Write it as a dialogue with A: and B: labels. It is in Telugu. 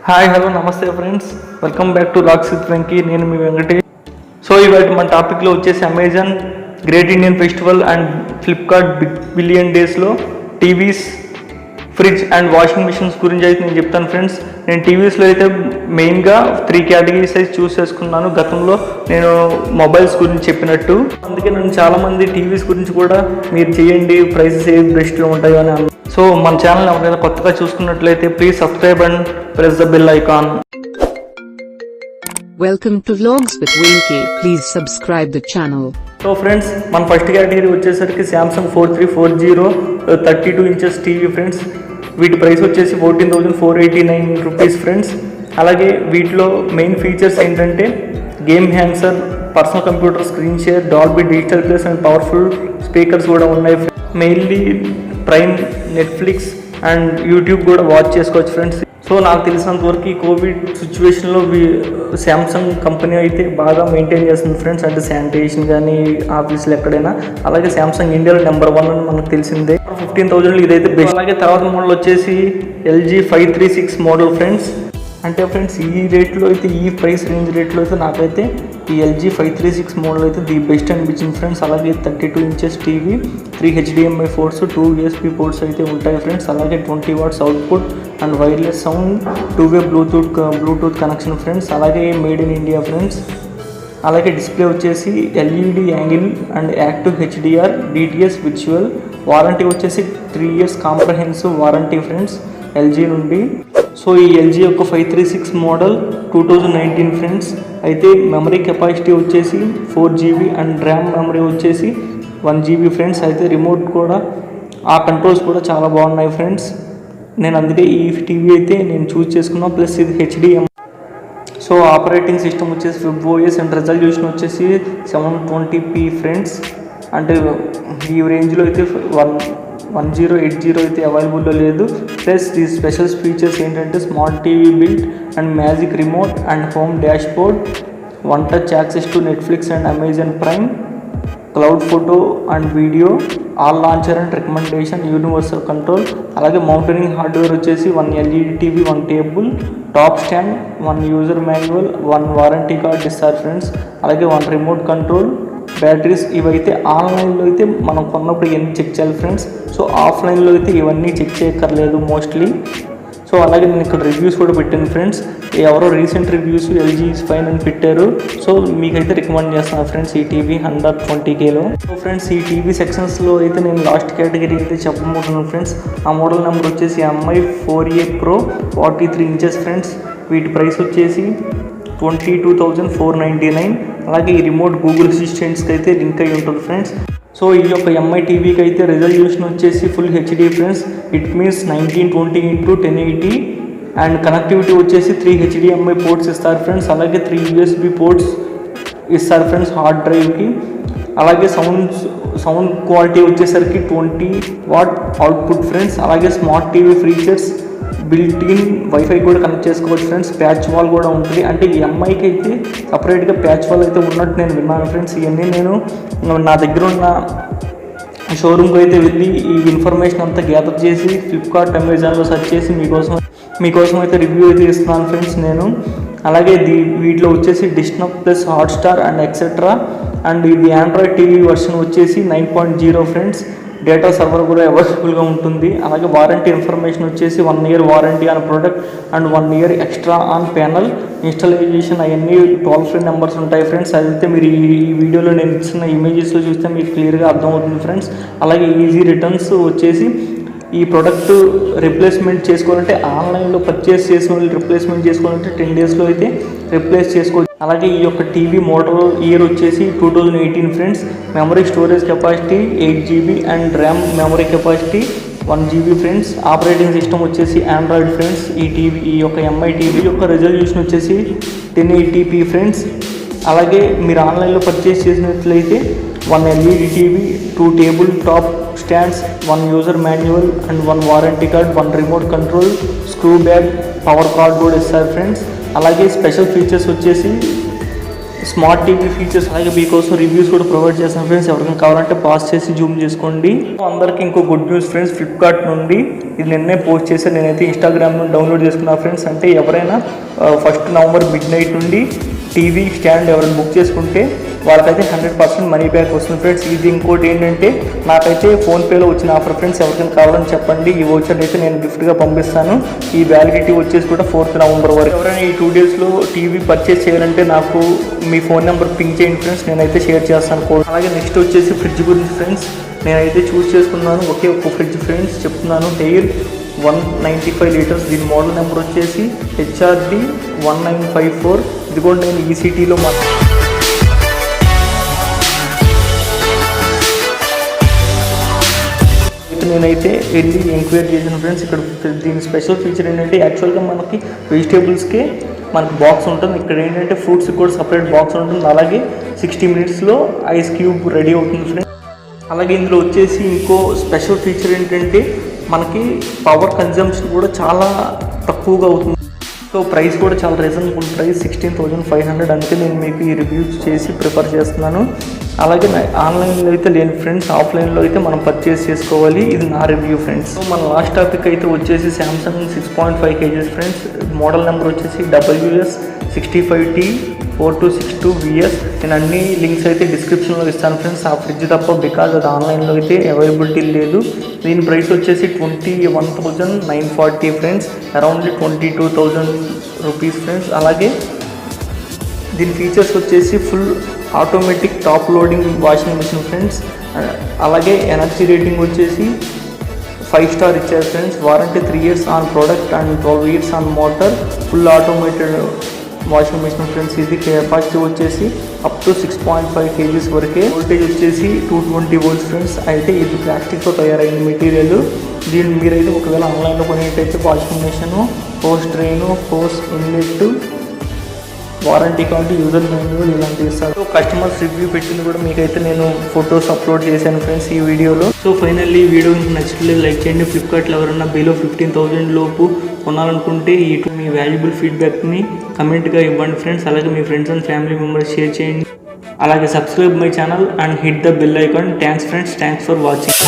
A: హాయ్ హలో నమస్తే friends, welcome back to vlogs with Venki. నేను మీ వెంకటేష్. సో ఇవాళ మన టాపిక్లో వచ్చేసి Amazon great Indian festival and Flipkart billion డేస్లో TVs, fridge and washing machines గురించి అయితే నేను చెప్తాను ఫ్రెండ్స్. నేను టీవీస్లో అయితే మెయిన్గా 3 కేటగిరీస్ అయితే చూస్ చేసుకున్నాను. గతంలో నేను మొబైల్స్ గురించి చెప్పినట్టు, అందుకే నేను చాలామంది టీవీస్ గురించి కూడా మీరు చేయండి, ప్రైసెస్ ఏ బెస్ట్గా ఉంటాయో అని. సో మన ఛానల్ ఎవరైనా కొత్తగా చూసుకున్నట్లయితే please subscribe and press the bell icon.
B: Welcome to Vlogs with Venki. Please subscribe the channel.
A: So friends, మన ఫస్ట్ కేటగిరీ వచ్చేసరికి శాంసంగ్ 4340 32 ఇంచెస్ టీవీ ఫ్రెండ్స్. వీటి ప్రైస్ వచ్చేసి 14,489 రూపీస్ ఫ్రెండ్స్. అలాగే వీటిలో మెయిన్ ఫీచర్స్ ఏంటంటే గేమ్ హ్యాండ్సర్, personal computer screen share, Dolby digital plus and powerful speakers కూడా ఉన్నాయి. Mainly Prime, Netflix and YouTube కూడా వాచ్ చేసుకోవచ్చు ఫ్రెండ్స్. సో నాకు తెలిసినంత వరకు ఈ కోవిడ్ సిచ్యువేషన్లో శాంసంగ్ కంపెనీ అయితే బాగా మెయింటైన్ చేస్తుంది ఫ్రెండ్స్. అంటే శానిటేషన్ కానీ ఆఫీసులు ఎక్కడైనా. అలాగే శాంసంగ్ ఇండియాలో నెంబర్ 1 అని మనకు తెలిసిందే. 15,000 ఇదైతే బెస్ట్. అలాగే తర్వాత మోడల్ వచ్చేసి LG 536 మోడల్ ఫ్రెండ్స్. అంటే ఫ్రెండ్స్ ఈ రేట్లో అయితే, ఈ ప్రైస్ రేంజ్ రేట్లో అయితే నాకైతే ఈ LG 536 మోడల్ అయితే ది బెస్ట్ అనిపించింది ఫ్రెండ్స్. అలాగే 32 inches TV, 3 HDMI ports, 2 USB ports అయితే ఉంటాయి ఫ్రెండ్స్. అలాగే 20 watts output and wireless sound, two way Bluetooth connection friends. అలాగే మేడ్ ఇన్ ఇండియా ఫ్రెండ్స్. అలాగే డిస్ప్లే వచ్చేసి LED angle and active HDR DTS విజువల్. వారంటీ వచ్చేసి 3 years comprehensive warranty friends LG నుండి. సో ఈ LG యొక్క 536 మోడల్ 2019 ఫ్రెండ్స్. అయితే మెమరీ కెపాసిటీ వచ్చేసి 4GB అండ్ ర్యామ్ మెమరీ వచ్చేసి 1GB ఫ్రెండ్స్. అయితే రిమోట్ కూడా, ఆ కంట్రోల్స్ కూడా చాలా బాగున్నాయి ఫ్రెండ్స్. నేను అందుకే ఈ టీవీ అయితే నేను చూస్ చేసుకున్నాను. ప్లస్ ఇది HDMI. సో ఆపరేటింగ్ సిస్టమ్ వచ్చేసి WebOS అండ్ రెజల్యూషన్ వచ్చేసి 720p ఫ్రెండ్స్. అంటే ఈ రేంజ్లో అయితే 1080 అయితే అవైలబుల్లో లేదు. ప్లస్ ఈ స్పెషల్ ఫీచర్స్ ఏంటంటే smart TV built and magic remote and home dashboard, 1 touch access to Netflix and Amazon prime, cloud photo and video, all launcher and recommendation, universal control. అలాగే మౌంటరింగ్ హార్డ్వేర్ వచ్చేసి 1 LED TV, 1 table top stand, 1 user manual, 1 warranty card ఇస్తారు ఫ్రెండ్స్. అలాగే 1 రిమోట్ కంట్రోల్. బ్యాటరీస్ ఇవైతే ఆన్లైన్లో అయితే మనం కొన్నప్పుడు ఇవన్నీ చెక్ చేయాలి ఫ్రెండ్స్. సో ఆఫ్లైన్లో అయితే ఇవన్నీ చెక్ చేయక్కర్లేదు మోస్ట్లీ. సో అలాగే నేను ఇక్కడ రివ్యూస్ కూడా పెట్టాను ఫ్రెండ్స్. ఎవరో recent reviews LG is fine అని పెట్టారు. సో మీకైతే రికమెండ్ చేస్తున్నాను ఫ్రెండ్స్ ఈ టీవీ 120Kలో. సో ఫ్రెండ్స్ ఈ టీవీ సెక్షన్స్లో అయితే నేను లాస్ట్ కేటగిరీ అయితే చెప్పబోతున్నాను ఫ్రెండ్స్. ఆ మోడల్ నెంబర్ వచ్చేసి MI 4A Pro 43 inches friends. వీటి ప్రైస్ వచ్చేసి 22,499. అలాగే ఈ రిమోట్ గూగుల్ అసిస్టెంట్స్కి అయితే లింక్ అయి ఉంటుంది ఫ్రెండ్స్. సో ఈ యొక్క MI టీవీకి అయితే రిజల్యూషన్ వచ్చేసి full HD friends. It means 1920x1080 and connectivity వచ్చేసి 3 HDMI పోర్ట్స్ ఇస్తారు ఫ్రెండ్స్. అలాగే 3 USB పోర్ట్స్ ఇస్తారు ఫ్రెండ్స్ హార్డ్ డ్రైవ్కి. అలాగే సౌండ్ క్వాలిటీ వచ్చేసరికి 20 వాట్ అవుట్పుట్ ఫ్రెండ్స్. అలాగే smart TV features, built in wifi కూడా కనెక్ట్ చేసుకోవచ్చు ఫ్రెండ్స్. ప్యాచ్ వాల్ కూడా ఉంటుంది. అంటే ఈ MIకి అయితే సపరేట్గా ప్యాచ్ వాల్ అయితే ఉన్నట్టు నేను విన్నాను ఫ్రెండ్స్. ఇవన్నీ నేను నా దగ్గర ఉన్న షోరూమ్కి అయితే వెళ్ళి ఈ ఇన్ఫర్మేషన్ అంతా గ్యాదర్ చేసి ఫ్లిప్కార్ట్, అమెజాన్లో సెర్చ్ చేసి మీకోసం అయితే రివ్యూ అయితే ఇస్తున్నాను ఫ్రెండ్స్ నేను. అలాగే వీటిలో వచ్చేసి Disney plus Hotstar and etcetera. And ఇది ఆండ్రాయిడ్ టీవీ వర్షన్ వచ్చేసి 9.0 ఫ్రెండ్స్. డేటా సర్వర్ కూడా అవైలబుల్గా ఉంటుంది. అలాగే వారంటీ ఇన్ఫర్మేషన్ వచ్చేసి 1 year warranty on product and 1 year extra on panel installation. అవన్నీ టోల్ ఫ్రీ నెంబర్స్ ఉంటాయి ఫ్రెండ్స్. అదైతే మీరు ఈ వీడియోలో నేను ఇచ్చిన ఇమేజెస్లో చూస్తే మీకు క్లియర్గా అర్థమవుతుంది ఫ్రెండ్స్. అలాగే ఈజీ రిటర్న్స్ వచ్చేసి ఈ ప్రోడక్ట్ రిప్లేస్మెంట్ చేసుకోవాలంటే ఆన్లైన్లో పర్చేస్ చేసిన వాళ్ళు రిప్లేస్మెంట్ చేసుకోవాలంటే 10 daysలో అయితే రిప్లేస్ చేసుకోవచ్చు. అలాగే ఈ యొక్క టీవీ మోడల్ ఇయర్ వచ్చేసి 2018 friends. Memory storage capacity 8GB and RAM memory capacity 1GB friends. Operating system వచ్చేసి ఆండ్రాయిడ్ ఫ్రెండ్స్. ఈ యొక్క MI టీవీ యొక్క రెజల్యూషన్ వచ్చేసి 1080p ఫ్రెండ్స్. అలాగే మీరు ఆన్లైన్లో పర్చేస్ చేసినట్లయితే 1 LED TV, 2 table top stands, 1 user manual and 1 warranty card, 1 remote control, screw bag, power card కూడా ఇస్తారు ఫ్రెండ్స్. అలాగే స్పెషల్ ఫీచర్స్ వచ్చేసి స్మార్ట్ టీవీ ఫీచర్స్ అలాగే మీకోసం రివ్యూస్ కూడా ప్రొవైడ్ చేస్తాను ఫ్రెండ్స్. ఎవరికైనా కావాలంటే పాస్ చేసి జూమ్ చేసుకోండి. అందరికీ ఇంకో గుడ్ న్యూస్ ఫ్రెండ్స్, ఫ్లిప్కార్ట్ నుండి ఇది నిన్నే పోస్ట్ చేశాను. నేనైతే ఇన్స్టాగ్రామ్ నుండి డౌన్లోడ్ చేసుకున్నాను ఫ్రెండ్స్. అంటే ఎవరైనా 1 నవంబర్ మిడ్ నైట్ నుండి టీవీ స్టాండ్ ఎవరైనా బుక్ చేసుకుంటే వాళ్ళకైతే 100% మనీ బ్యాక్ వస్తుంది ఫ్రెండ్స్. ఇది ఇంకోటి ఏంటంటే నాకైతే ఫోన్పేలో వచ్చిన ఆఫర్ ఫ్రెండ్స్. ఎవరికైనా కావాలని చెప్పండి, ఈ వోచర్ అయితే నేను గిఫ్ట్గా పంపిస్తాను. ఈ వ్యాలిడిటీ వచ్చేసి కూడా 4th నవంబర్ వరకు. ఎవరైనా ఈ 2 డేస్లో టీవీ పర్చేస్ చేయాలంటే నాకు మీ ఫోన్ నెంబర్ పింక్ చేయండి ఫ్రెండ్స్, నేనైతే షేర్ చేస్తాను కోడ్. అలాగే నెక్స్ట్ వచ్చేసి ఫ్రిడ్జ్ గురించి ఫ్రెండ్స్. నేనైతే చూస్ చేసుకున్నాను ఒకే ఒక ఫ్రిడ్జ్ ఫ్రెండ్స్, చెప్తున్నాను. Hair 195 litres. దీని మోడల్ నెంబర్ వచ్చేసి HRD 1954. ఇది కూడా నేను ఈసీటీలో నేనైతే వెళ్ళి ఎంక్వైరీ చేసిన ఫ్రెండ్స్. ఇక్కడ దీని స్పెషల్ ఫీచర్ ఏంటంటే యాక్చువల్గా మనకి వెజిటేబుల్స్కే మనకి బాక్స్ ఉంటుంది. ఇక్కడ ఏంటంటే ఫ్రూట్స్కి కూడా సపరేట్ బాక్స్ ఉంటుంది. అలాగే 60 మినిట్స్లో ఐస్ క్యూబ్ రెడీ అవుతుంది ఫ్రెండ్స్. అలాగే ఇందులో వచ్చేసి ఇంకో స్పెషల్ ఫీచర్ ఏంటంటే మనకి పవర్ కన్జంప్షన్ కూడా చాలా తక్కువగా అవుతుంది. సో ప్రైస్ కూడా చాలా రీజనబుల్ ప్రైస్, 16,500. అందుకే నేను మీకు ఈ రివ్యూ చేసి ప్రిఫర్ చేస్తున్నాను. అలాగే ఆన్లైన్లో అయితే లేని ఫ్రెండ్స్, ఆఫ్లైన్లో అయితే మనం పర్చేస్ చేసుకోవాలి. ఇది నా రివ్యూ ఫ్రెండ్స్. సో మన లాస్ట్ టాపిక్ అయితే వచ్చేసి Samsung 6.5 kgs friends. Model number వచ్చేసి WS65T 4262VS. నేను అన్ని లింక్స్ అయితే డిస్క్రిప్షన్లో ఇస్తాను ఫ్రెండ్స్, ఆ ఫ్రిడ్జ్ తప్ప. బికాజ్ అది ఆన్లైన్లో అయితే అవైలబిలిటీ లేదు. దీని ప్రైస్ వచ్చేసి 21,940 ఫ్రెండ్స్, అరౌండ్ 22,000 రూపీస్ ఫ్రెండ్స్. అలాగే దీని ఫీచర్స్ వచ్చేసి full automatic top loading washing machine friends. అలాగే ఎనర్జీ రేటింగ్ వచ్చేసి 5 స్టార్ ఇచ్చారు friends. Warranty 3 years on product and 12 years on motor. Full automated washing machine friends. ఇది కెపాసిటీ వచ్చేసి అప్ టు 6.5 kgs వరకే. వోల్టేజ్ వచ్చేసి 220 volts ఫ్రెండ్స్. అయితే ఇది ప్లాస్టిక్తో తయారైన మెటీరియల్. దీన్ని మీరైతే ఒకవేళ ఆన్లైన్లో కొనేటైతే washing machine, hose drain, hose inlet, warranty card, user manual ఇలాంటివి ఇస్తారు. సో కస్టమర్స్ రివ్యూ పెట్టింది కూడా మీకైతే నేను ఫొటోస్ అప్లోడ్ చేశాను ఫ్రెండ్స్ ఈ వీడియోలో. సో ఫైనల్లీ ఈ వీడియో మీకు నచ్చట్లేదు లైక్ చేయండి. ఫ్లిప్కార్ట్లో ఎవరైనా బిలో 15,000 లోపు కొనాలనుకుంటే మీ వాల్యుబుల్ ఫీడ్బ్యాక్ని కమెంట్గా ఇవ్వండి ఫ్రెండ్స్. అలాగే మీ friends and family members share చేయండి. అలాగే subscribe my channel and hit the bell icon. Thanks friends, thanks for watching.